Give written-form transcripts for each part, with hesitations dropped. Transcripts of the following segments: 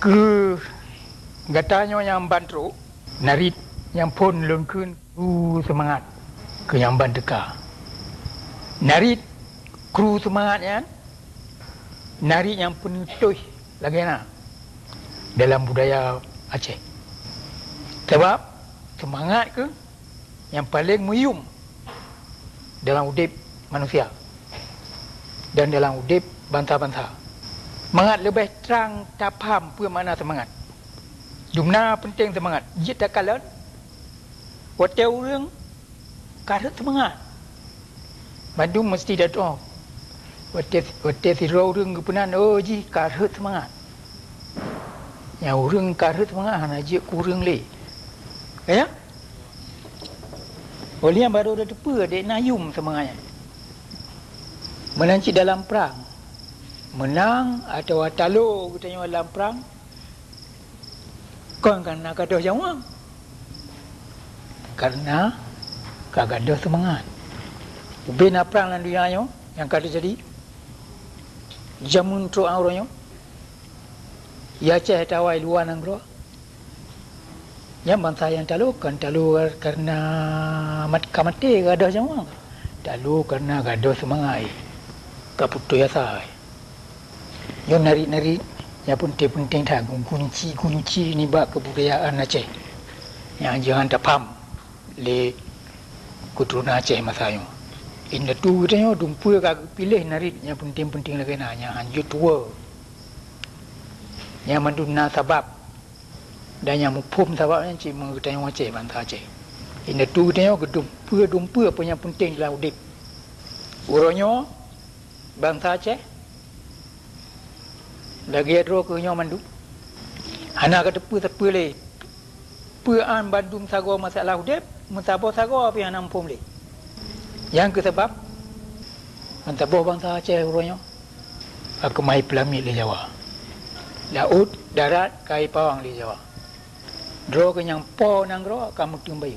Ke gatanya yang bantu narit yang pun lengkun semangat ke yang bandeka narit kru semangatnya narit yang penutuh lagi dalam budaya Aceh. Sebab semangat ke yang paling muyum dalam udip manusia dan dalam udip bangsa-bangsa. Semangat lebih terang tak faham apa makna semangat. Jumlah penting semangat. Jika tak kalah, hotel orang karet semangat. Bandung mesti datang. Hotel sirau orang kepenan, oh ji karet semangat. Yang orang karet semangat, hanya je kurang le. Ya? Oleh yang baru dah tepa, dia nayum semangatnya. Menanci dalam perang. Menang atau talo katanya dalam perang. Kau kan nak gaduh jawab. Karena kagaduh semangat. Bina perang lan dunia yang kada jadi. Jamun tro auronyo. Ya ceh tawai luar nang bro. Yang bangsa yang talu karena kamati gaduh jawab. Talu karena gaduh semangat. Kaputu ya sai. Yo nari-nari yang penting tak kunci ni bak kebudayaan Aceh. Yang jangan tak faham le keturunan Aceh masa yo. Inda tu katanya dumpu kagak pilih nari yang penting lagi nanya anjut tua. Yang manduna sebab dan yang mupum sebabnya cik mengutanya Aceh bangsa Aceh. Inda tu katanya dumpu apa yang penting dalam udip. Uronyo bangsa Aceh lagi adro ke nyomandu anak kata tepu le pean Bandung sago masalah udep mentabo sago apa yang nampum le yang ke sebab mentabo bangsa Aceh uronyo aku mai pelami le Jawa laut darat kai pawang le Jawa dro ke yang po nang ro kamu tumbai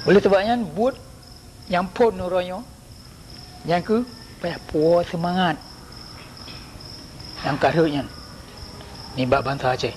oleh sebabnya buat yang pon uronyo yang ke payah puas semangat yang karunya ni bab bangsa Aceh.